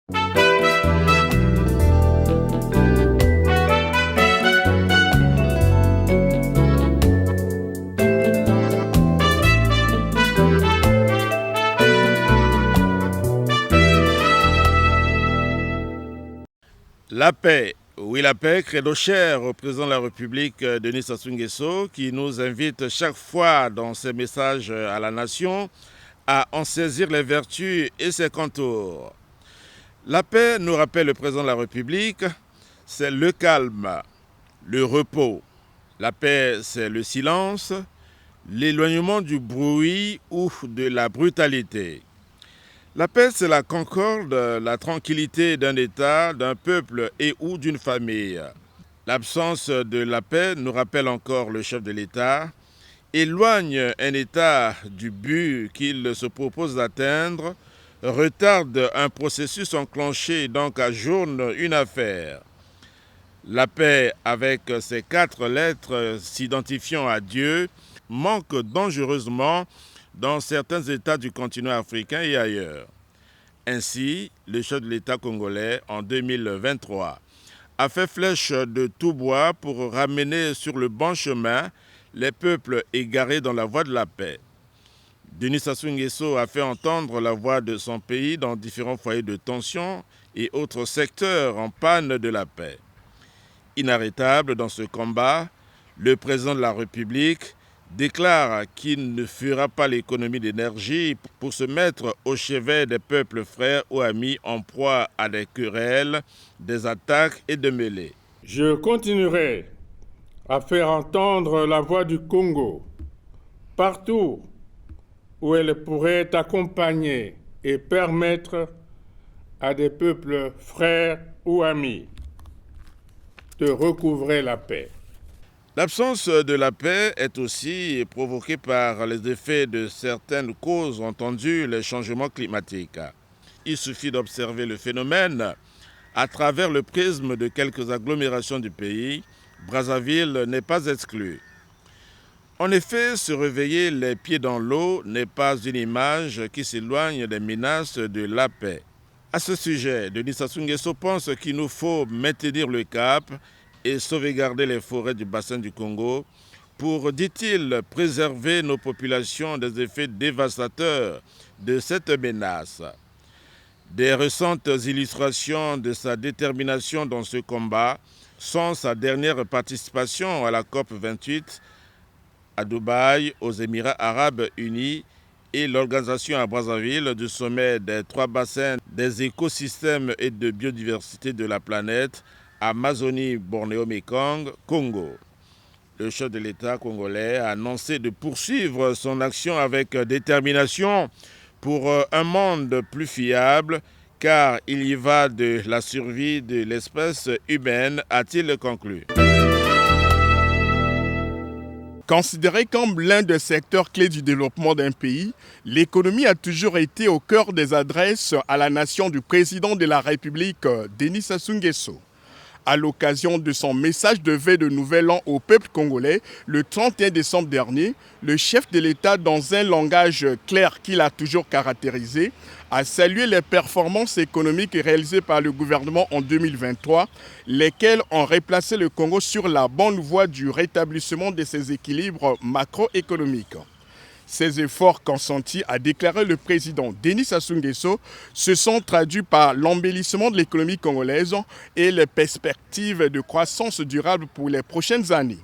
La paix, oui la paix, credo cher au président de la République Denis Sassou Nguesso qui nous invite chaque fois dans ses messages à la nation à en saisir les vertus et ses contours. La paix, nous rappelle le président de la République, c'est le calme, le repos. La paix, c'est le silence, l'éloignement du bruit ou de la brutalité. La paix, c'est la concorde, la tranquillité d'un État, d'un peuple et ou d'une famille. L'absence de la paix, nous rappelle encore le chef de l'État, éloigne un État du but qu'il se propose d'atteindre, retarde un processus enclenché et donc ajourne une affaire. La paix, avec ses 4 lettres s'identifiant à Dieu, manque dangereusement dans certains États du continent africain et ailleurs. Ainsi, le chef de l'État congolais, en 2023, a fait flèche de tout bois pour ramener sur le bon chemin les peuples égarés dans la voie de la paix. Denis Sassou Nguesso a fait entendre la voix de son pays dans différents foyers de tension et autres secteurs en panne de la paix. Inarrêtable dans ce combat, le président de la République déclare qu'il ne fera pas l'économie d'énergie pour se mettre au chevet des peuples frères ou amis en proie à des querelles, des attaques et des mêlées. Je continuerai à faire entendre la voix du Congo partout où elle pourrait accompagner et permettre à des peuples frères ou amis de recouvrer la paix. L'absence de la paix est aussi provoquée par les effets de certaines causes entendues, les changements climatiques. Il suffit d'observer le phénomène à travers le prisme de quelques agglomérations du pays. Brazzaville n'est pas exclue. En effet, se réveiller les pieds dans l'eau n'est pas une image qui s'éloigne des menaces de la paix. À ce sujet, Denis Sassou Nguesso pense qu'il nous faut maintenir le cap et sauvegarder les forêts du bassin du Congo pour, dit-il, préserver nos populations des effets dévastateurs de cette menace. Des récentes illustrations de sa détermination dans ce combat sont sa dernière participation à la COP28 à Dubaï, aux Émirats arabes unis, et l'organisation à Brazzaville du sommet des 3 bassins des écosystèmes et de biodiversité de la planète, Amazonie, Bornéo, Mekong, Congo. Le chef de l'État congolais a annoncé de poursuivre son action avec détermination pour un monde plus fiable, car il y va de la survie de l'espèce humaine, a-t-il conclu. Considérée comme l'un des secteurs clés du développement d'un pays, l'économie a toujours été au cœur des adresses à la nation du président de la République, Denis Sassou Nguesso. À l'occasion de son message de vœux de nouvel an au peuple congolais, le 31 décembre dernier, le chef de l'État, dans un langage clair qu'il a toujours caractérisé, a salué les performances économiques réalisées par le gouvernement en 2023, lesquelles ont replacé le Congo sur la bonne voie du rétablissement de ses équilibres macroéconomiques. Ces efforts consentis, a déclaré le président Denis Sassou Nguesso, se sont traduits par l'embellissement de l'économie congolaise et les perspectives de croissance durable pour les prochaines années.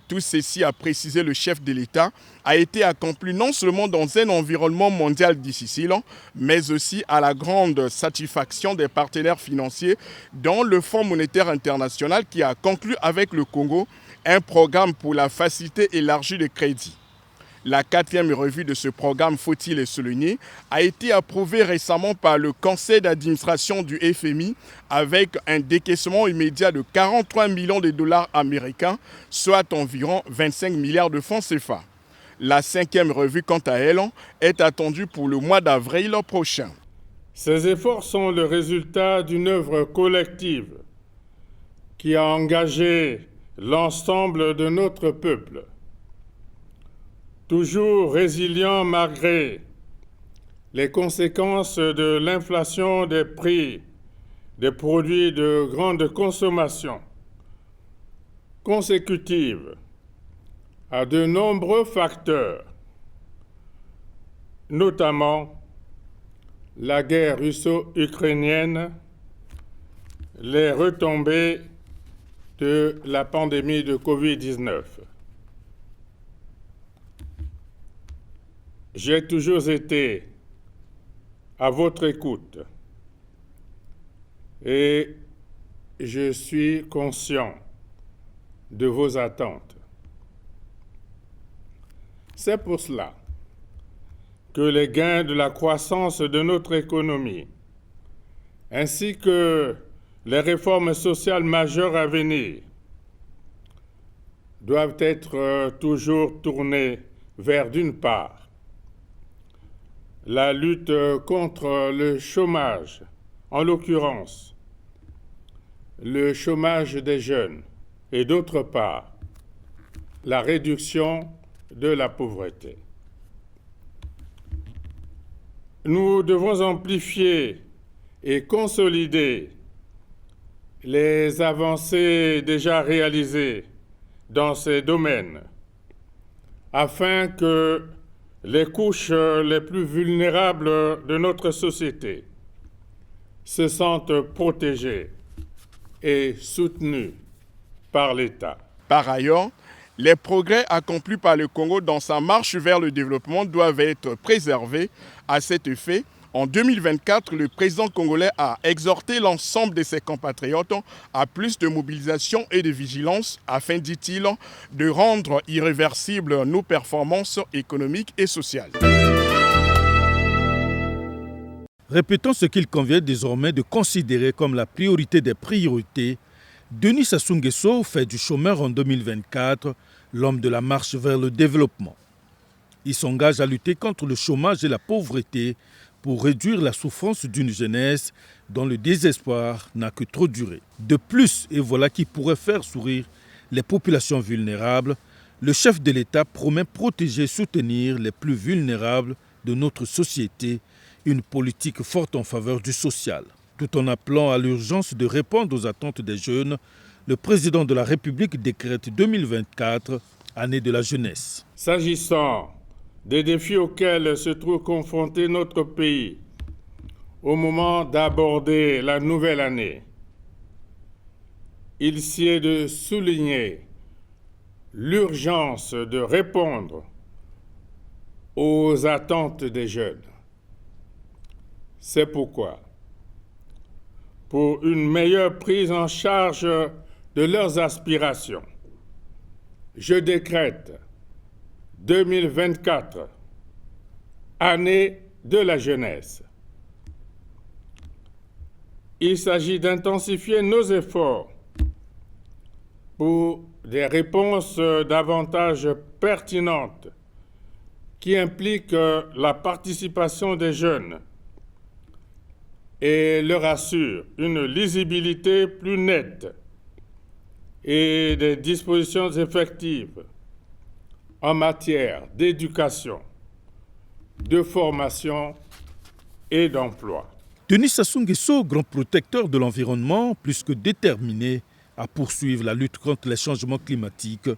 Tout ceci, a précisé le chef de l'État, a été accompli non seulement dans un environnement mondial difficile, mais aussi à la grande satisfaction des partenaires financiers, dont le Fonds monétaire international qui a conclu avec le Congo un programme pour la facilité élargie de crédit. La 4e revue de ce programme, faut-il le souligner, a été approuvée récemment par le conseil d'administration du FMI avec un décaissement immédiat de 43 millions de dollars américains, soit environ 25 milliards de francs CFA. La 5e revue, quant à elle, est attendue pour le mois d'avril prochain. Ces efforts sont le résultat d'une œuvre collective qui a engagé l'ensemble de notre peuple. Toujours résilient malgré les conséquences de l'inflation des prix des produits de grande consommation consécutive à de nombreux facteurs, notamment la guerre russo-ukrainienne, les retombées de la pandémie de Covid-19. J'ai toujours été à votre écoute et je suis conscient de vos attentes. C'est pour cela que les gains de la croissance de notre économie, ainsi que les réformes sociales majeures à venir, doivent être toujours tournés vers, d'une part, la lutte contre le chômage, en l'occurrence le chômage des jeunes, et d'autre part, la réduction de la pauvreté. Nous devons amplifier et consolider les avancées déjà réalisées dans ces domaines afin que les couches les plus vulnérables de notre société se sentent protégées et soutenues par l'État. Par ailleurs, les progrès accomplis par le Congo dans sa marche vers le développement doivent être préservés. À cet effet, en 2024, le président congolais a exhorté l'ensemble de ses compatriotes à plus de mobilisation et de vigilance afin, dit-il, de rendre irréversibles nos performances économiques et sociales. Répétons ce qu'il convient désormais de considérer comme la priorité des priorités. Denis Sassou Nguesso fait du chômeur en 2024 l'homme de la marche vers le développement. Il s'engage à lutter contre le chômage et la pauvreté pour réduire la souffrance d'une jeunesse dont le désespoir n'a que trop duré. De plus, et voilà qui pourrait faire sourire les populations vulnérables, le chef de l'État promet protéger et soutenir les plus vulnérables de notre société, une politique forte en faveur du social. Tout en appelant à l'urgence de répondre aux attentes des jeunes, le président de la République décrète 2024, année de la jeunesse. S'agissant des défis auxquels se trouve confronté notre pays au moment d'aborder la nouvelle année, il sied de souligner l'urgence de répondre aux attentes des jeunes. C'est pourquoi, pour une meilleure prise en charge de leurs aspirations, je décrète 2024, année de la jeunesse. Il s'agit d'intensifier nos efforts pour des réponses davantage pertinentes qui impliquent la participation des jeunes et leur assurent une lisibilité plus nette et des dispositions effectives en matière d'éducation, de formation et d'emploi. Denis Sassou Nguesso, grand protecteur de l'environnement, plus que déterminé à poursuivre la lutte contre les changements climatiques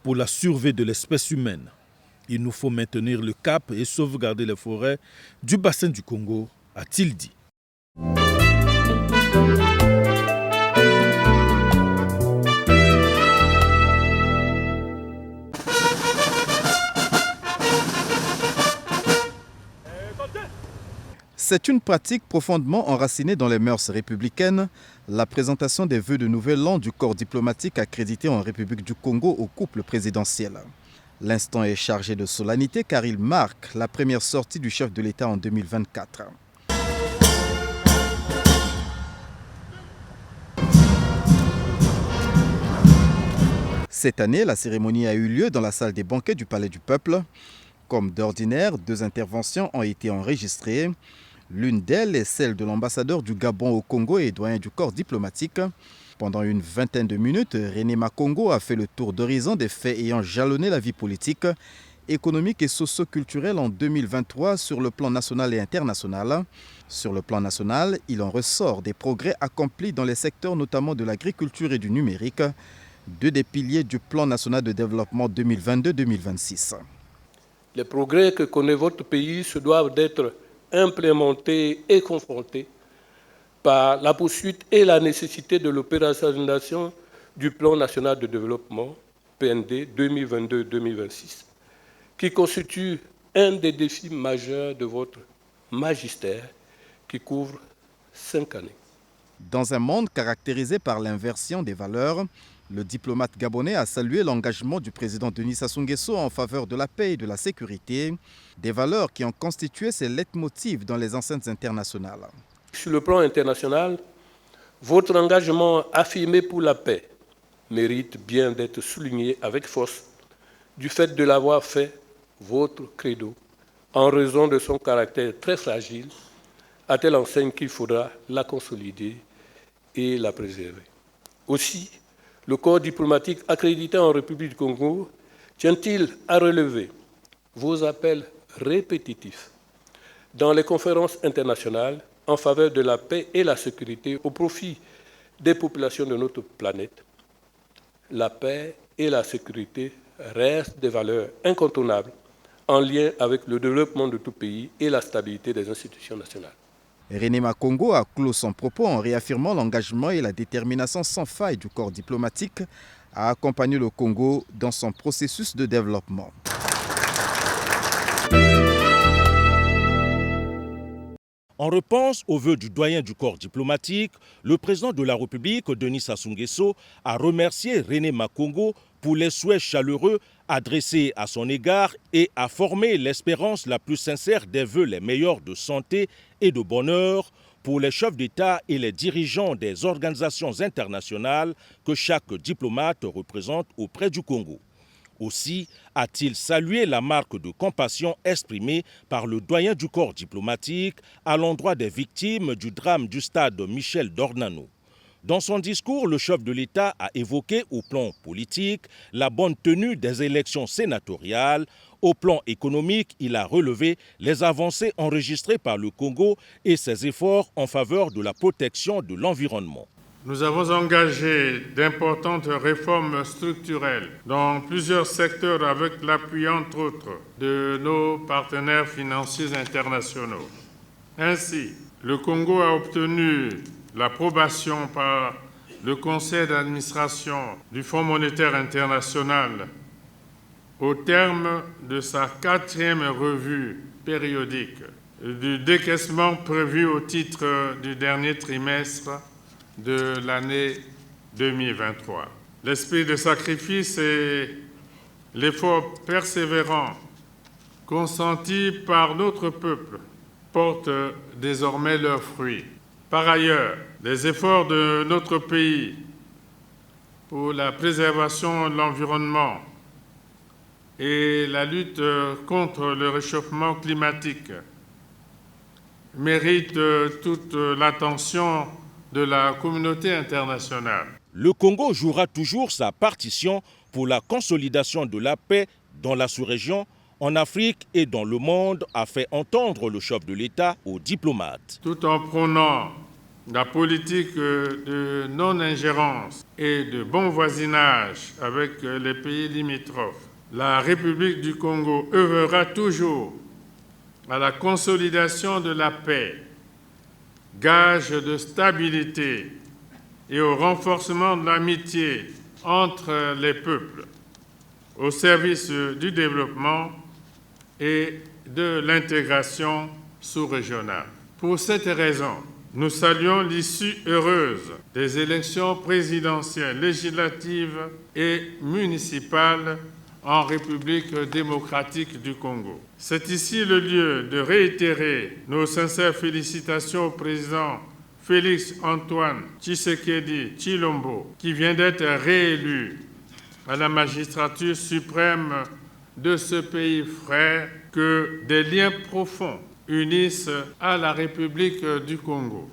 pour la survie de l'espèce humaine. Il nous faut maintenir le cap et sauvegarder les forêts du bassin du Congo, a-t-il dit. C'est une pratique profondément enracinée dans les mœurs républicaines, la présentation des vœux de nouvel an du corps diplomatique accrédité en République du Congo au couple présidentiel. L'instant est chargé de solennité car il marque la première sortie du chef de l'État en 2024. Cette année, la cérémonie a eu lieu dans la salle des banquets du Palais du Peuple. Comme d'ordinaire, 2 interventions ont été enregistrées. L'une d'elles est celle de l'ambassadeur du Gabon au Congo et doyen du corps diplomatique. Pendant une vingtaine de minutes, René Makongo a fait le tour d'horizon des faits ayant jalonné la vie politique économique et socio-culturel en 2023 sur le plan national et international. Sur le plan national, il en ressort des progrès accomplis dans les secteurs notamment de l'agriculture et du numérique, deux des piliers du plan national de développement 2022-2026. Les progrès que connaît votre pays se doivent d'être implémentés et confrontés par la poursuite et la nécessité de l'opérationnalisation du plan national de développement PND 2022-2026, qui constitue un des défis majeurs de votre magistère qui couvre 5 années. Dans un monde caractérisé par l'inversion des valeurs, le diplomate gabonais a salué l'engagement du président Denis Sassou Nguesso en faveur de la paix et de la sécurité, des valeurs qui ont constitué ses leitmotifs dans les enceintes internationales. Sur le plan international, votre engagement affirmé pour la paix mérite bien d'être souligné avec force du fait de l'avoir fait votre credo en raison de son caractère très fragile, à telle enseigne qu'il faudra la consolider et la préserver. Aussi, le corps diplomatique accrédité en République du Congo tient-il à relever vos appels répétitifs dans les conférences internationales en faveur de la paix et la sécurité au profit des populations de notre planète. La paix et la sécurité restent des valeurs incontournables en lien avec le développement de tout pays et la stabilité des institutions nationales. René Makongo a clos son propos en réaffirmant l'engagement et la détermination sans faille du corps diplomatique à accompagner le Congo dans son processus de développement. En réponse aux vœux du doyen du corps diplomatique, le président de la République, Denis Sassou Nguesso, a remercié René Makongo pour les souhaits chaleureux adressés à son égard et a formé l'espérance la plus sincère des vœux les meilleurs de santé et de bonheur pour les chefs d'État et les dirigeants des organisations internationales que chaque diplomate représente auprès du Congo. Aussi a-t-il salué la marque de compassion exprimée par le doyen du corps diplomatique à l'endroit des victimes du drame du stade Michel Dornano. Dans son discours, le chef de l'État a évoqué au plan politique la bonne tenue des élections sénatoriales. Au plan économique, il a relevé les avancées enregistrées par le Congo et ses efforts en faveur de la protection de l'environnement. Nous avons engagé d'importantes réformes structurelles dans plusieurs secteurs avec l'appui, entre autres, de nos partenaires financiers internationaux. Ainsi, le Congo a obtenu l'approbation par le Conseil d'administration du Fonds monétaire international au terme de sa 4e revue périodique du décaissement prévu au titre du dernier trimestre de l'année 2023. L'esprit de sacrifice et l'effort persévérant consenti par notre peuple portent désormais leurs fruits. Par ailleurs, les efforts de notre pays pour la préservation de l'environnement et la lutte contre le réchauffement climatique méritent toute l'attention de la communauté internationale. Le Congo jouera toujours sa partition pour la consolidation de la paix dans la sous-région, en Afrique et dans le monde, a fait entendre le chef de l'État aux diplomates. Tout en prônant la politique de non-ingérence et de bon voisinage avec les pays limitrophes, la République du Congo œuvrera toujours à la consolidation de la paix, gage de stabilité, et au renforcement de l'amitié entre les peuples, au service du développement et de l'intégration sous-régionale. Pour cette raison, nous saluons l'issue heureuse des élections présidentielles, législatives et municipales en République démocratique du Congo. C'est ici le lieu de réitérer nos sincères félicitations au président Félix-Antoine Tshisekedi Tshilombo, qui vient d'être réélu à la magistrature suprême de ce pays frère, que des liens profonds unissent à la République du Congo.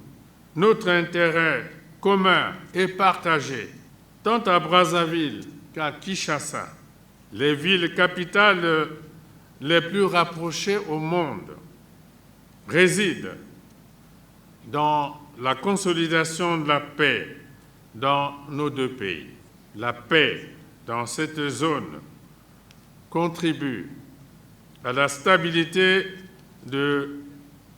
Notre intérêt commun est partagé, tant à Brazzaville qu'à Kinshasa. Les villes capitales les plus rapprochés au monde réside dans la consolidation de la paix dans nos deux pays. La paix dans cette zone contribue à la stabilité de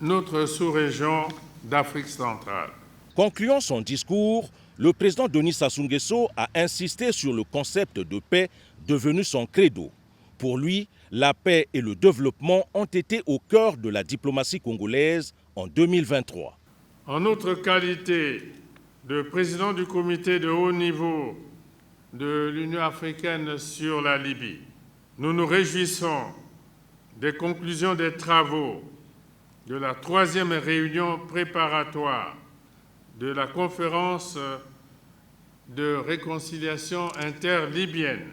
notre sous-région d'Afrique centrale. Concluant son discours, le président Denis Sassou Nguesso a insisté sur le concept de paix devenu son credo. Pour lui, la paix et le développement ont été au cœur de la diplomatie congolaise en 2023. En notre qualité de président du comité de haut niveau de l'Union africaine sur la Libye, nous nous réjouissons des conclusions des travaux de la 3e réunion préparatoire de la conférence de réconciliation interlibyenne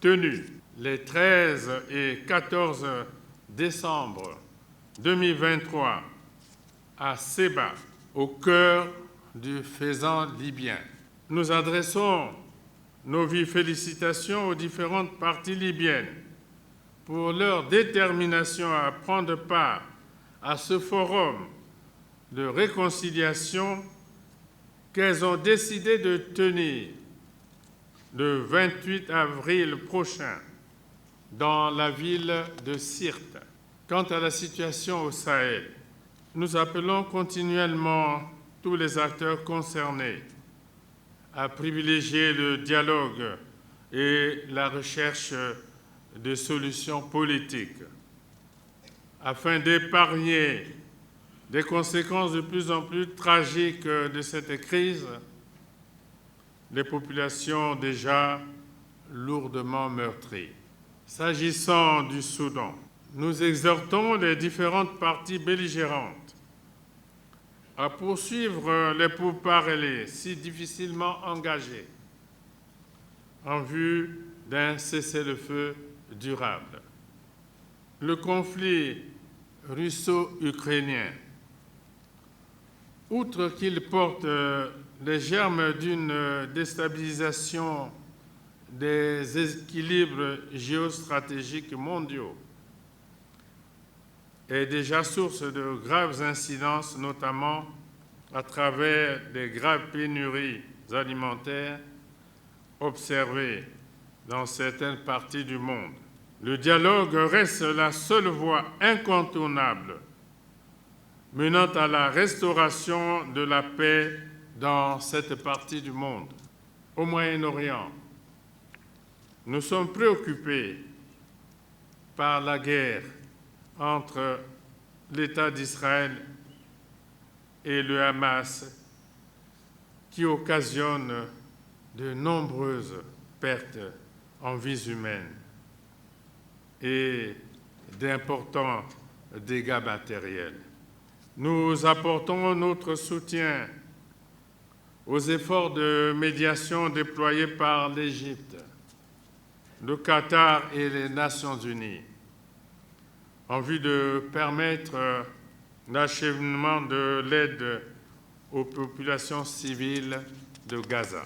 tenue les 13 et 14 décembre 2023 à Séba, au cœur du faisan libyen. Nous adressons nos vives félicitations aux différentes parties libyennes pour leur détermination à prendre part à ce forum de réconciliation qu'elles ont décidé de tenir le 28 avril prochain dans la ville de Sirte. Quant à la situation au Sahel, nous appelons continuellement tous les acteurs concernés à privilégier le dialogue et la recherche de solutions politiques afin d'épargner des conséquences de plus en plus tragiques de cette crise, les populations déjà lourdement meurtries. S'agissant du Soudan, nous exhortons les différentes parties belligérantes à poursuivre les pourparlers si difficilement engagés en vue d'un cessez-le-feu durable. Le conflit russo-ukrainien, outre qu'il porte les germes d'une déstabilisation des équilibres géostratégiques mondiaux, est déjà source de graves incidences, notamment à travers des graves pénuries alimentaires observées dans certaines parties du monde. Le dialogue reste la seule voie incontournable menant à la restauration de la paix dans cette partie du monde. Au Moyen-Orient, nous sommes préoccupés par la guerre entre l'État d'Israël et le Hamas qui occasionne de nombreuses pertes en vies humaines et d'importants dégâts matériels. Nous apportons notre soutien aux efforts de médiation déployés par l'Égypte, le Qatar et les Nations unies en vue de permettre l'achèvement de l'aide aux populations civiles de Gaza.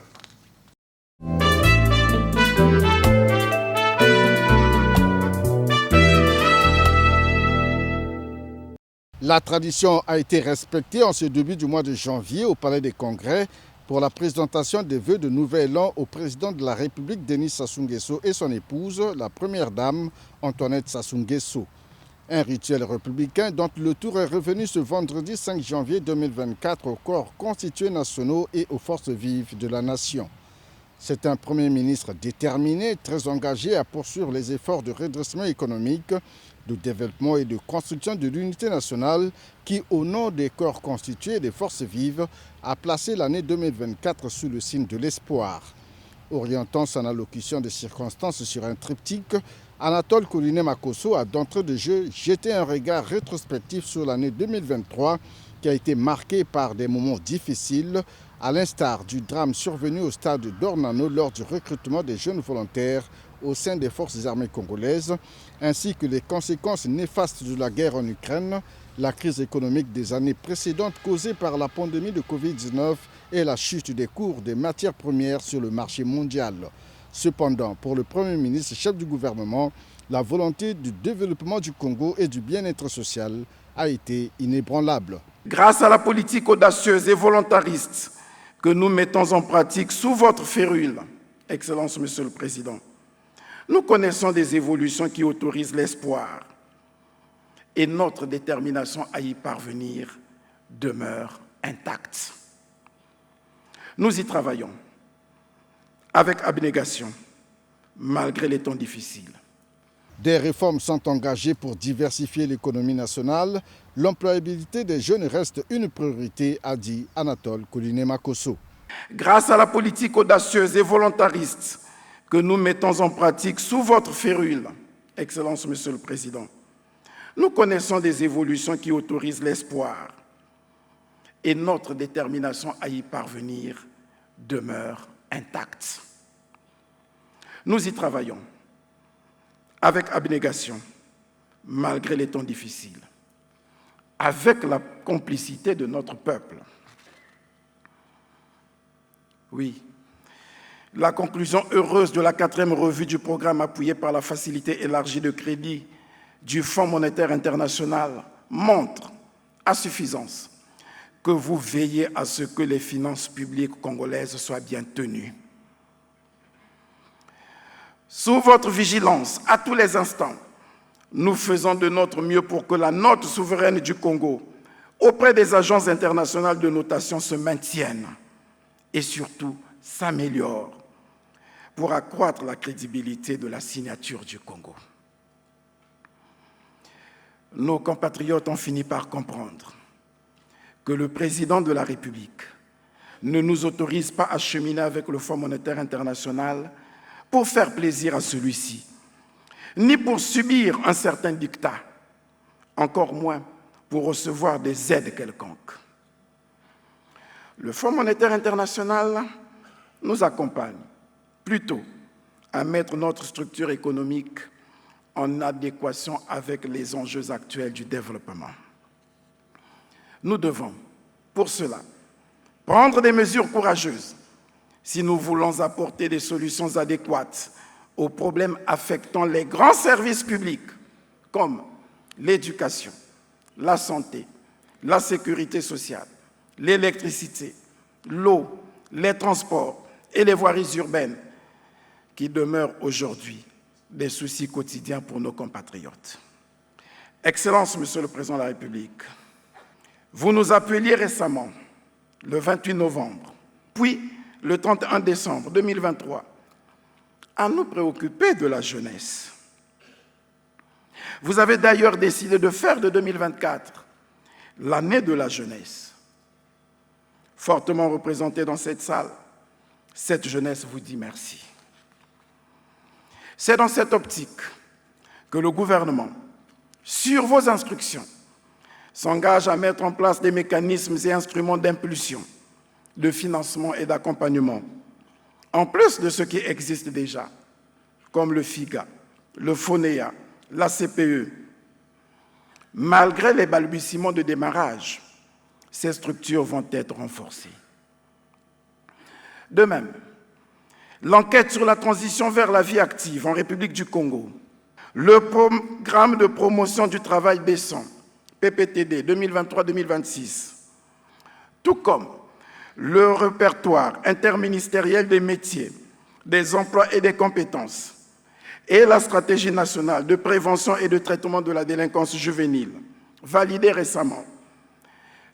La tradition a été respectée en ce début du mois de janvier au Palais des Congrès pour la présentation des vœux de Nouvel An au président de la République, Denis Sassou Nguesso, et son épouse, la première dame, Antoinette Sassou Nguesso. Un rituel républicain dont le tour est revenu ce vendredi 5 janvier 2024 aux corps constitués nationaux et aux forces vives de la nation. C'est un Premier ministre déterminé, très engagé à poursuivre les efforts de redressement économique, de développement et de construction de l'unité nationale qui, au nom des corps constitués et des forces vives, a placé l'année 2024 sous le signe de l'espoir. Orientant son allocution de circonstances sur un triptyque, Anatole Kouliné Makosso a d'entrée de jeu jeté un regard rétrospectif sur l'année 2023 qui a été marquée par des moments difficiles, à l'instar du drame survenu au stade d'Ornano lors du recrutement des jeunes volontaires au sein des forces armées congolaises, ainsi que les conséquences néfastes de la guerre en Ukraine, la crise économique des années précédentes causée par la pandémie de Covid-19 et la chute des cours des matières premières sur le marché mondial. Cependant, pour le Premier ministre chef du gouvernement, la volonté du développement du Congo et du bien-être social a été inébranlable. Grâce à la politique audacieuse et volontariste que nous mettons en pratique sous votre férule, Excellence, Monsieur le Président, nous connaissons des évolutions qui autorisent l'espoir et notre détermination à y parvenir demeure intacte. Nous y travaillons avec abnégation, malgré les temps difficiles. Des réformes sont engagées pour diversifier l'économie nationale. L'employabilité des jeunes reste une priorité, a dit Anatole Kouliné-Makosso. Grâce à la politique audacieuse et volontariste que nous mettons en pratique sous votre férule, Excellence, Monsieur le Président, nous connaissons des évolutions qui autorisent l'espoir et notre détermination à y parvenir demeure intacte. Nous y travaillons avec abnégation, malgré les temps difficiles, avec la complicité de notre peuple. Oui, la conclusion heureuse de la 4e revue du programme appuyé par la facilité élargie de crédit du Fonds monétaire international montre à suffisance que vous veillez à ce que les finances publiques congolaises soient bien tenues. Sous votre vigilance, à tous les instants, nous faisons de notre mieux pour que la note souveraine du Congo auprès des agences internationales de notation se maintienne et surtout s'améliore pour accroître la crédibilité de la signature du Congo. Nos compatriotes ont fini par comprendre que le président de la République ne nous autorise pas à cheminer avec le Fonds monétaire international pour faire plaisir à celui-ci, ni pour subir un certain dictat, encore moins pour recevoir des aides quelconques. Le Fonds monétaire international nous accompagne plutôt à mettre notre structure économique en adéquation avec les enjeux actuels du développement. Nous devons, pour cela, prendre des mesures courageuses si nous voulons apporter des solutions adéquates aux problèmes affectant les grands services publics comme l'éducation, la santé, la sécurité sociale, l'électricité, l'eau, les transports et les voiries urbaines qui demeurent aujourd'hui des soucis quotidiens pour nos compatriotes. Excellence, Monsieur le Président de la République, vous nous appeliez récemment, le 28 novembre, puis le 31 décembre 2023, à nous préoccuper de la jeunesse. Vous avez d'ailleurs décidé de faire de 2024 l'année de la jeunesse. Fortement représentée dans cette salle, cette jeunesse vous dit merci. C'est dans cette optique que le gouvernement, sur vos instructions, s'engage à mettre en place des mécanismes et instruments d'impulsion, de financement et d'accompagnement, en plus de ce qui existe déjà, comme le FIGA, le FONEA, la CPE. Malgré les balbutiements de démarrage, ces structures vont être renforcées. De même, l'enquête sur la transition vers la vie active en République du Congo, le programme de promotion du travail décent, PPTD 2023-2026, tout comme le répertoire interministériel des métiers, des emplois et des compétences, et la stratégie nationale de prévention et de traitement de la délinquance juvénile, validée récemment,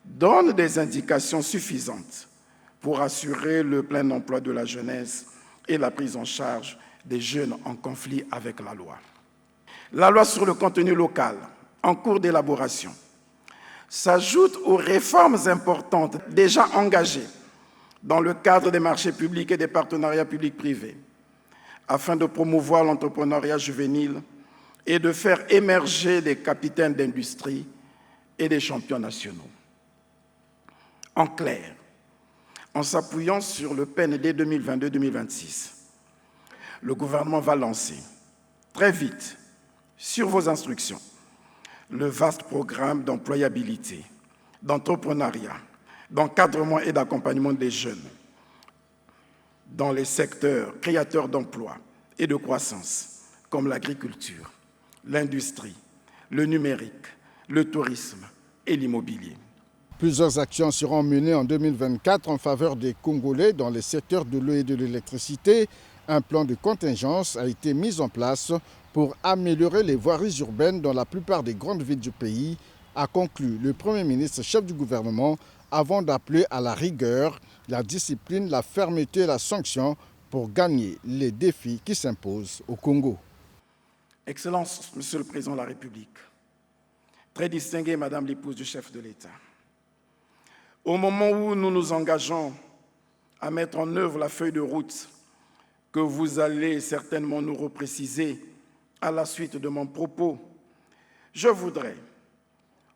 donnent des indications suffisantes pour assurer le plein emploi de la jeunesse et la prise en charge des jeunes en conflit avec la loi. La loi sur le contenu local, en cours d'élaboration, s'ajoute aux réformes importantes déjà engagées dans le cadre des marchés publics et des partenariats publics-privés, afin de promouvoir l'entrepreneuriat juvénile et de faire émerger des capitaines d'industrie et des champions nationaux. En clair, en s'appuyant sur le PND 2022-2026, le gouvernement va lancer très vite, sur vos instructions, le vaste programme d'employabilité, d'entrepreneuriat, d'encadrement et d'accompagnement des jeunes dans les secteurs créateurs d'emplois et de croissance, comme l'agriculture, l'industrie, le numérique, le tourisme et l'immobilier. Plusieurs actions seront menées en 2024 en faveur des Congolais dans les secteurs de l'eau et de l'électricité. Un plan de contingence a été mis en place pour améliorer les voiries urbaines dans la plupart des grandes villes du pays, a conclu le Premier ministre chef du gouvernement avant d'appeler à la rigueur, la discipline, la fermeté et la sanction pour gagner les défis qui s'imposent au Congo. Excellence, Monsieur le Président de la République, très distinguée Madame l'épouse du chef de l'État, au moment où nous nous engageons à mettre en œuvre la feuille de route que vous allez certainement nous repréciser à la suite de mon propos, je voudrais,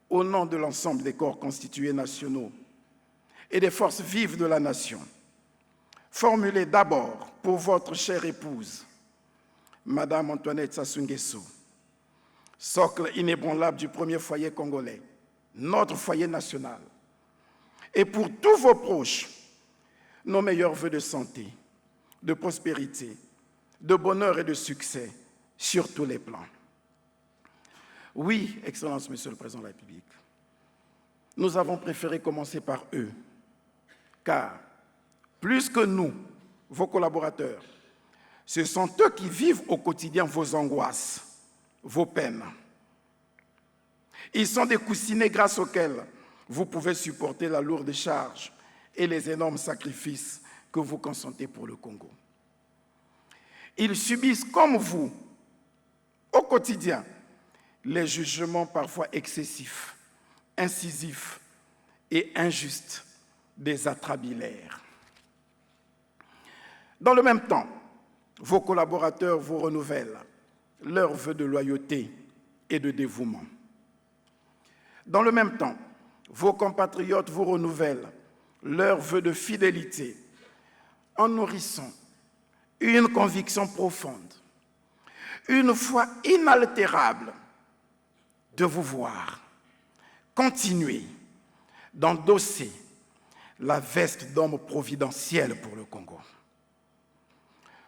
au nom de l'ensemble des corps constitués nationaux et des forces vives de la nation, formuler d'abord pour votre chère épouse, Madame Antoinette Sassou Nguesso, socle inébranlable du premier foyer congolais, notre foyer national, et pour tous vos proches, nos meilleurs vœux de santé, de prospérité, de bonheur et de succès sur tous les plans. Oui, Excellence, Monsieur le Président de la République, nous avons préféré commencer par eux, car plus que nous, vos collaborateurs, ce sont eux qui vivent au quotidien vos angoisses, vos peines. Ils sont des coussinets grâce auxquels vous pouvez supporter la lourde charge et les énormes sacrifices que vous consentez pour le Congo. Ils subissent comme vous, au quotidien, les jugements parfois excessifs, incisifs et injustes des atrabilaires. Dans le même temps, vos collaborateurs vous renouvellent leurs vœux de loyauté et de dévouement. Dans le même temps, vos compatriotes vous renouvellent leurs vœux de fidélité en nourrissant une conviction profonde, une foi inaltérable de vous voir continuer d'endosser la veste d'homme providentiel pour le Congo.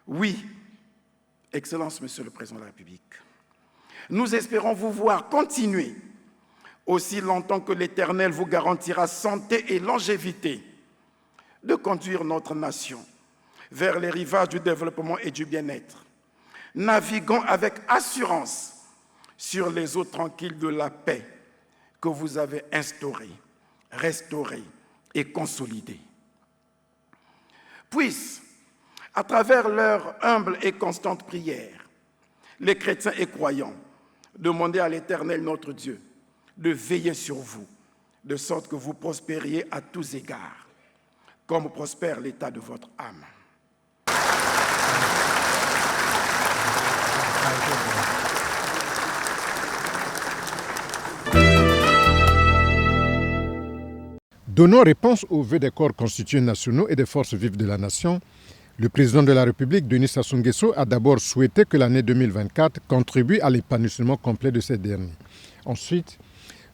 Oui, Excellence, Monsieur le Président de la République, nous espérons vous voir continuer aussi longtemps que l'Éternel vous garantira santé et longévité de conduire notre nation vers les rivages du développement et du bien-être, naviguant avec assurance sur les eaux tranquilles de la paix que vous avez instaurées, restaurées et consolidées. Puissent, à travers leur humble et constante prière, les chrétiens et croyants demander à l'Éternel notre Dieu de veiller sur vous, de sorte que vous prospériez à tous égards, comme prospère l'état de votre âme. Donnant réponse aux vœux des corps constitués nationaux et des forces vives de la nation, le président de la République, Denis Sassou Nguesso, a d'abord souhaité que l'année 2024 contribue à l'épanouissement complet de ces derniers. Ensuite,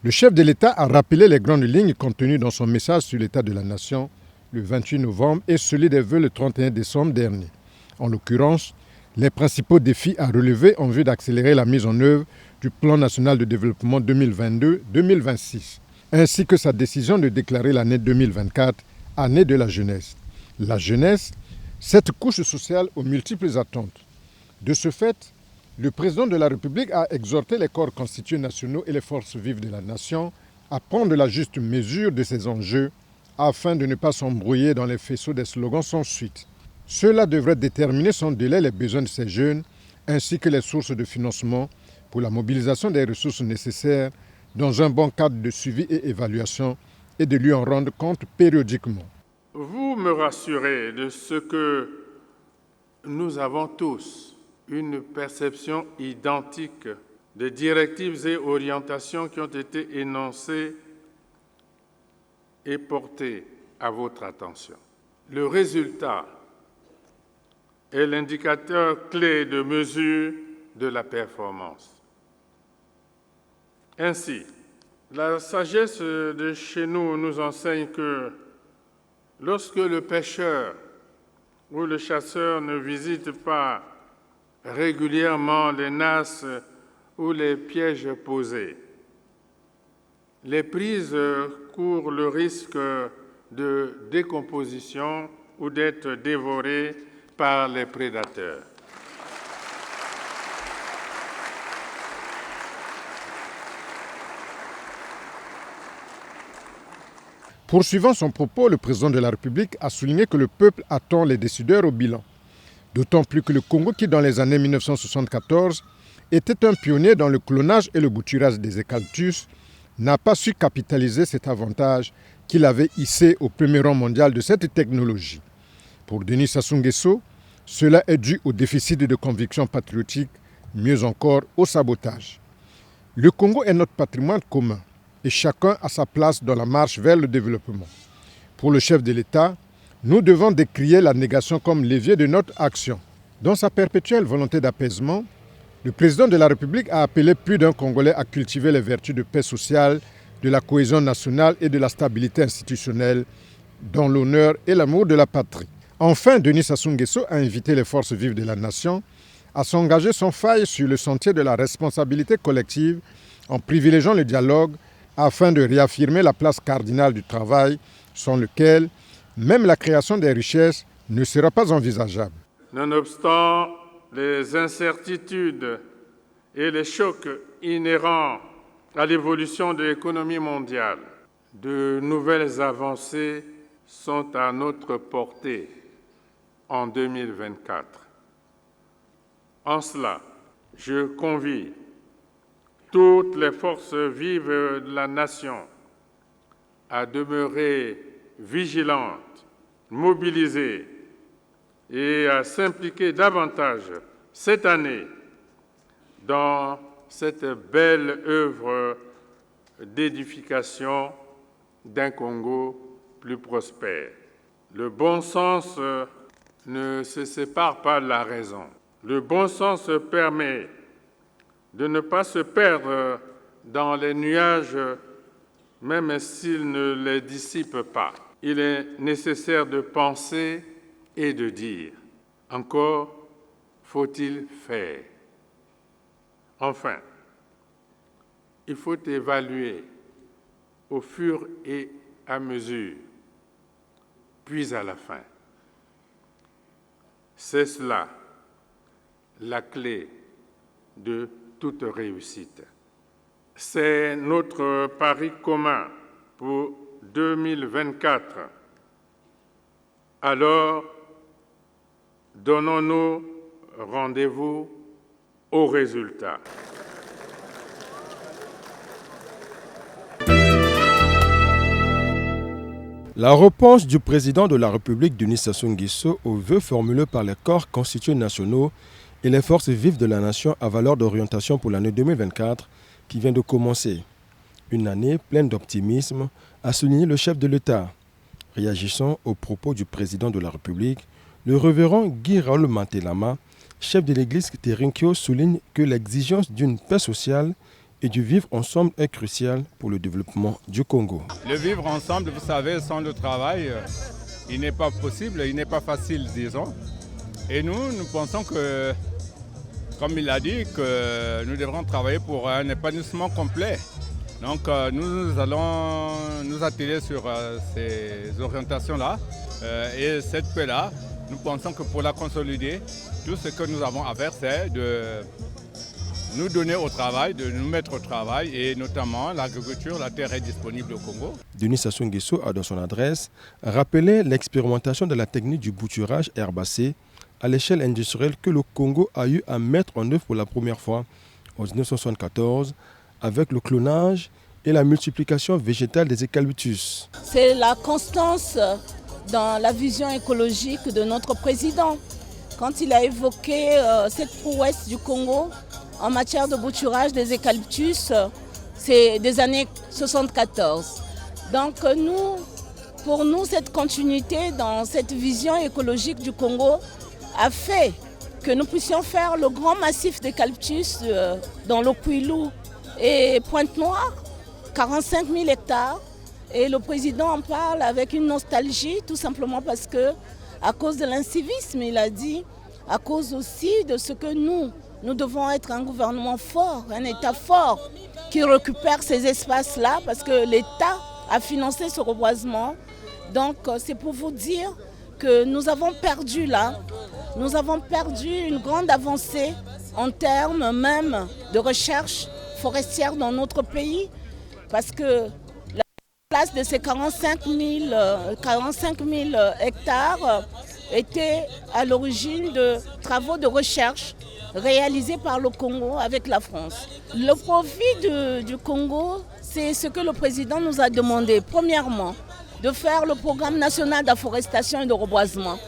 le chef de l'État a rappelé les grandes lignes contenues dans son message sur l'état de la nation le 28 novembre et celui des vœux le 31 décembre dernier. En l'occurrence, les principaux défis à relever en vue d'accélérer la mise en œuvre du Plan national de développement 2022-2026, ainsi que sa décision de déclarer l'année 2024 année de la jeunesse. La jeunesse, cette couche sociale aux multiples attentes. De ce fait, le président de la République a exhorté les corps constitués nationaux et les forces vives de la nation à prendre la juste mesure de ces enjeux afin de ne pas s'embrouiller dans les faisceaux des slogans sans suite. Cela devrait déterminer sans délai les besoins de ces jeunes ainsi que les sources de financement pour la mobilisation des ressources nécessaires dans un bon cadre de suivi et évaluation et de lui en rendre compte périodiquement. Vous me rassurez de ce que nous avons tous une perception identique des directives et orientations qui ont été énoncées et portées à votre attention. Le résultat est l'indicateur clé de mesure de la performance. Ainsi, la sagesse de chez nous enseigne que lorsque le pêcheur ou le chasseur ne visite pas régulièrement les nasses ou les pièges posés. Les prises courent le risque de décomposition ou d'être dévorées par les prédateurs. Poursuivant son propos, le président de la République a souligné que le peuple attend les décideurs au bilan. D'autant plus que le Congo, qui dans les années 1974 était un pionnier dans le clonage et le bouturage des eucalyptus, n'a pas su capitaliser cet avantage qu'il avait hissé au premier rang mondial de cette technologie. Pour Denis Sassou Nguesso, cela est dû au déficit de conviction patriotique, mieux encore au sabotage. Le Congo est notre patrimoine commun et chacun a sa place dans la marche vers le développement. Pour le chef de l'État, nous devons décrier la négation comme levier de notre action. Dans sa perpétuelle volonté d'apaisement, le président de la République a appelé plus d'un Congolais à cultiver les vertus de paix sociale, de la cohésion nationale et de la stabilité institutionnelle, dans l'honneur et l'amour de la patrie. Enfin, Denis Sassou Nguesso a invité les forces vives de la nation à s'engager sans faille sur le sentier de la responsabilité collective en privilégiant le dialogue afin de réaffirmer la place cardinale du travail sans lequel même la création des richesses ne sera pas envisageable. Nonobstant les incertitudes et les chocs inhérents à l'évolution de l'économie mondiale, de nouvelles avancées sont à notre portée en 2024. En cela, je convie toutes les forces vives de la nation à demeurer vigilantes, mobilisées et à s'impliquer davantage cette année dans cette belle œuvre d'édification d'un Congo plus prospère. Le bon sens ne se sépare pas de la raison. Le bon sens permet de ne pas se perdre dans les nuages, même s'il ne les dissipe pas. Il est nécessaire de penser et de dire. Encore faut-il faire. Enfin, il faut évaluer au fur et à mesure, puis à la fin. C'est cela la clé de toute réussite. C'est notre pari commun pour 2024. Alors, donnons-nous rendez-vous aux résultats. La réponse du président de la République Denis Sassou Nguesso aux vœux formulés par les corps constitués nationaux et les forces vives de la nation à valeur d'orientation pour l'année 2024 qui vient de commencer. Une année pleine d'optimisme, a souligné le chef de l'État. Réagissant aux propos du président de la République, le révérend Guy Raoul Mantelama, chef de l'église Terinkyo, souligne que l'exigence d'une paix sociale et du vivre ensemble est cruciale pour le développement du Congo. Le vivre ensemble, vous savez, sans le travail, il n'est pas possible, il n'est pas facile, disons. Et nous pensons que, comme il a dit, que nous devrons travailler pour un épanouissement complet. Donc nous allons nous atteler sur ces orientations-là. Et cette paix-là, nous pensons que pour la consolider, tout ce que nous avons à faire, c'est de nous donner au travail, de nous mettre au travail, et notamment l'agriculture, la terre est disponible au Congo. Denis Sassou Nguesso a dans son adresse rappelé l'expérimentation de la technique du bouturage herbacé à l'échelle industrielle que le Congo a eu à mettre en œuvre pour la première fois en 1974 avec le clonage et la multiplication végétale des eucalyptus. C'est la constance dans la vision écologique de notre président. Quand il a évoqué cette prouesse du Congo en matière de bouturage des eucalyptus, c'est des années 74. Donc pour nous, cette continuité dans cette vision écologique du Congo a fait que nous puissions faire le grand massif d'eucalyptus dans le Kwilu et Pointe-Noire, 45 000 hectares. Et le président en parle avec une nostalgie, tout simplement parce que, à cause de l'incivisme, il a dit, à cause aussi de ce que nous Nous devons être un gouvernement fort, un État fort qui récupère ces espaces-là parce que l'État a financé ce reboisement. Donc c'est pour vous dire que nous avons perdu là, nous avons perdu une grande avancée en termes même de recherche forestière dans notre pays parce que la place de ces 45 000 hectares était à l'origine de travaux de recherche réalisés par le Congo avec la France. Le profit du Congo, c'est ce que le président nous a demandé. Premièrement, de faire le programme national d'afforestation et de reboisement.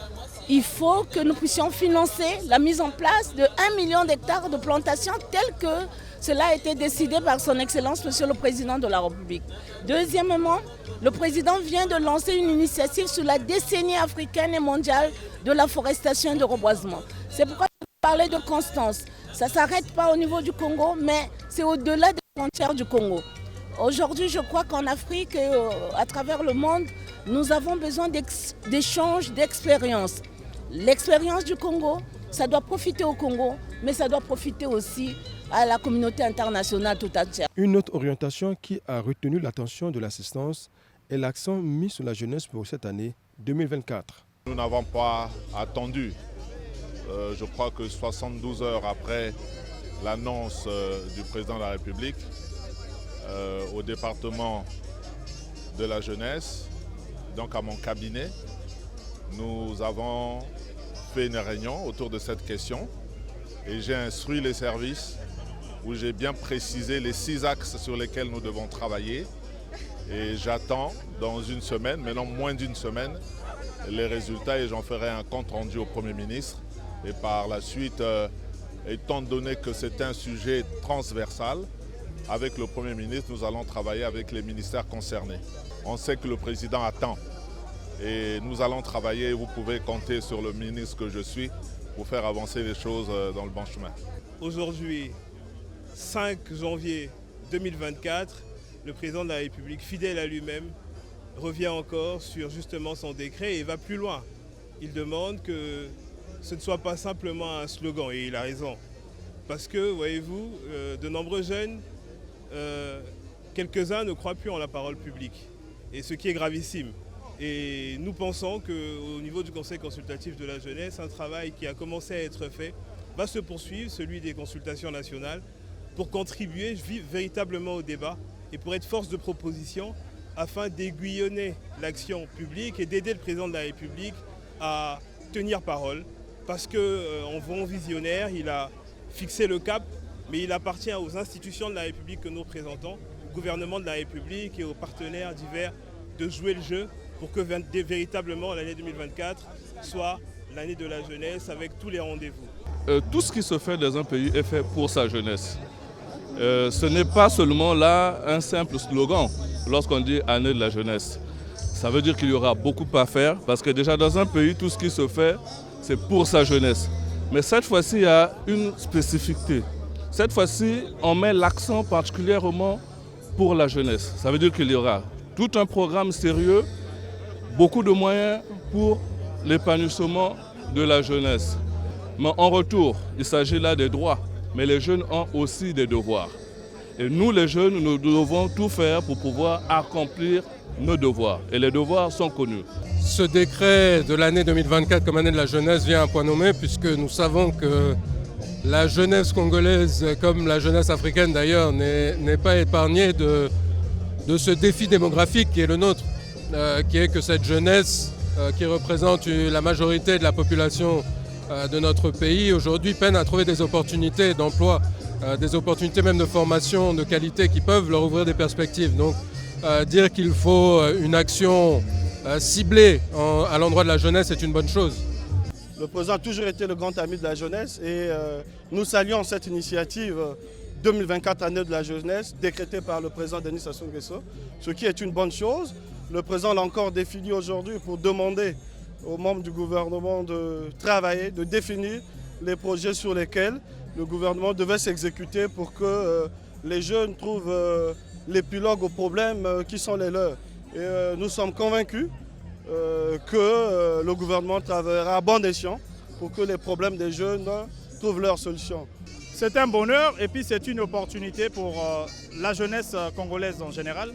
Il faut que nous puissions financer la mise en place de 1 million d'hectares de plantations tel que cela a été décidé par son Excellence, Monsieur le Président de la République. Deuxièmement, le Président vient de lancer une initiative sur la décennie africaine et mondiale de l'afforestation et de reboisement. C'est pourquoi je parlais de constance. Ça ne s'arrête pas au niveau du Congo, mais c'est au-delà des frontières du Congo. Aujourd'hui, je crois qu'en Afrique et à travers le monde, nous avons besoin d'échanges d'expériences. L'expérience du Congo, ça doit profiter au Congo, mais ça doit profiter aussi à la communauté internationale tout entière. Une autre orientation qui a retenu l'attention de l'assistance est l'accent mis sur la jeunesse pour cette année 2024. Nous n'avons pas attendu. Je crois que 72 heures après l'annonce du président de la République au département de la jeunesse, donc à mon cabinet, nous avons fait une réunion autour de cette question et j'ai instruit les services où j'ai bien précisé les 6 axes sur lesquels nous devons travailler et j'attends dans une semaine, maintenant moins d'une semaine, les résultats et j'en ferai un compte rendu au Premier ministre et par la suite, étant donné que c'est un sujet transversal, avec le Premier ministre, nous allons travailler avec les ministères concernés. On sait que le président attend et nous allons travailler, vous pouvez compter sur le ministre que je suis pour faire avancer les choses dans le bon chemin. Aujourd'hui, 5 janvier 2024, le président de la République, fidèle à lui-même, revient encore sur justement son décret et va plus loin. Il demande que ce ne soit pas simplement un slogan et il a raison. Parce que, voyez-vous, de nombreux jeunes, quelques-uns ne croient plus en la parole publique, et ce qui est gravissime. Et nous pensons qu'au niveau du Conseil consultatif de la jeunesse, un travail qui a commencé à être fait va se poursuivre, celui des consultations nationales, pour contribuer véritablement au débat et pour être force de proposition afin d'aiguillonner l'action publique et d'aider le président de la République à tenir parole. Parce qu'en bon visionnaire, il a fixé le cap, mais il appartient aux institutions de la République que nous représentons, au gouvernement de la République et aux partenaires divers de jouer le jeu pour que véritablement l'année 2024 soit l'année de la jeunesse avec tous les rendez-vous. Tout ce qui se fait dans un pays est fait pour sa jeunesse. Ce n'est pas seulement là un simple slogan lorsqu'on dit année de la jeunesse. Ça veut dire qu'il y aura beaucoup à faire parce que déjà dans un pays, tout ce qui se fait, c'est pour sa jeunesse. Mais cette fois-ci, il y a une spécificité. Cette fois-ci, on met l'accent particulièrement pour la jeunesse. Ça veut dire qu'il y aura tout un programme sérieux, beaucoup de moyens pour l'épanouissement de la jeunesse. Mais en retour, il s'agit là des droits, mais les jeunes ont aussi des devoirs. Et nous, les jeunes, nous devons tout faire pour pouvoir accomplir nos devoirs. Et les devoirs sont connus. Ce décret de l'année 2024 comme année de la jeunesse vient à un point nommé puisque nous savons que la jeunesse congolaise, comme la jeunesse africaine d'ailleurs, n'est pas épargnée de ce défi démographique qui est le nôtre, qui est que cette jeunesse qui représente la majorité de la population de notre pays aujourd'hui peine à trouver des opportunités d'emploi, des opportunités même de formation de qualité qui peuvent leur ouvrir des perspectives. Donc dire qu'il faut une action ciblée à l'endroit de la jeunesse est une bonne chose. Le président a toujours été le grand ami de la jeunesse et nous saluons cette initiative 2024 année de la jeunesse décrétée par le président Denis Sassou Nguesso, ce qui est une bonne chose. Le président l'a encore défini aujourd'hui pour demander aux membres du gouvernement de travailler, de définir les projets sur lesquels le gouvernement devait s'exécuter pour que les jeunes trouvent l'épilogue aux problèmes qui sont les leurs. Et nous sommes convaincus que le gouvernement travaillera à bon escient pour que les problèmes des jeunes trouvent leur solution. C'est un bonheur et puis c'est une opportunité pour la jeunesse congolaise en général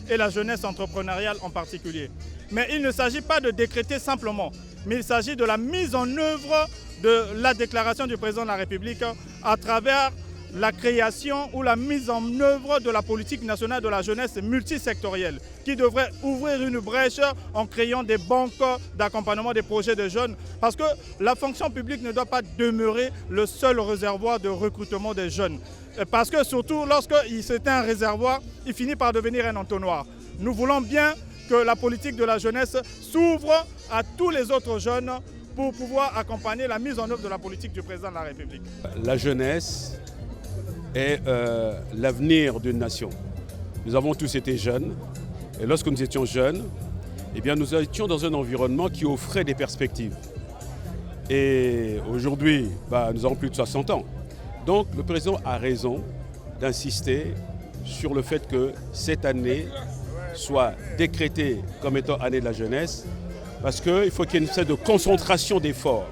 et la jeunesse entrepreneuriale en particulier. Mais il ne s'agit pas de décréter simplement, mais il s'agit de la mise en œuvre de la déclaration du président de la République à travers la création ou la mise en œuvre de la politique nationale de la jeunesse multisectorielle qui devrait ouvrir une brèche en créant des banques d'accompagnement des projets de jeunes parce que la fonction publique ne doit pas demeurer le seul réservoir de recrutement des jeunes. Parce que surtout lorsque c'est un réservoir, il finit par devenir un entonnoir. Nous voulons bien que la politique de la jeunesse s'ouvre à tous les autres jeunes pour pouvoir accompagner la mise en œuvre de la politique du président de la République. La jeunesse est l'avenir d'une nation. Nous avons tous été jeunes et lorsque nous étions jeunes, eh bien, nous étions dans un environnement qui offrait des perspectives. Et aujourd'hui, nous avons plus de 60 ans. Donc le président a raison d'insister sur le fait que cette année soit décrétée comme étant année de la jeunesse parce qu'il faut qu'il y ait une espèce de concentration d'efforts.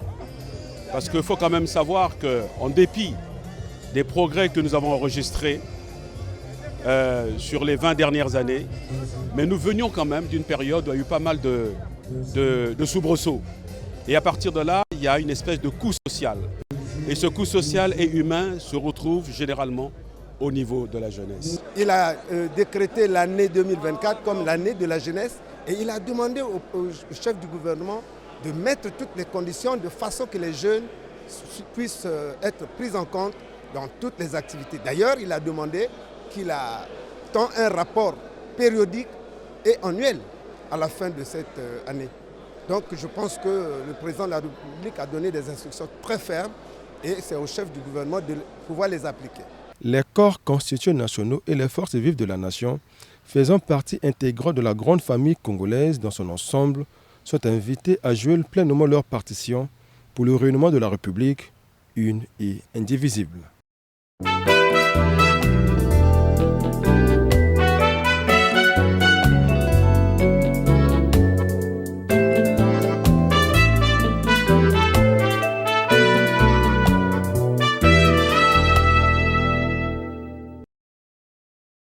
Parce qu'il faut quand même savoir qu'en dépit des progrès que nous avons enregistrés sur les 20 dernières années, mais nous venions quand même d'une période où il y a eu pas mal de soubresauts. Et à partir de là, il y a une espèce de coût social. Et ce coût social et humain se retrouve généralement au niveau de la jeunesse. Il a décrété l'année 2024 comme l'année de la jeunesse et il a demandé au chef du gouvernement de mettre toutes les conditions de façon que les jeunes puissent être pris en compte dans toutes les activités. D'ailleurs, il a demandé qu'il attend un rapport périodique et annuel à la fin de cette année. Donc je pense que le président de la République a donné des instructions très fermes et c'est au chef du gouvernement de pouvoir les appliquer. Les corps constitués nationaux et les forces vives de la nation, faisant partie intégrante de la grande famille congolaise dans son ensemble, sont invités à jouer pleinement leur partition pour le rayonnement de la République, une et indivisible.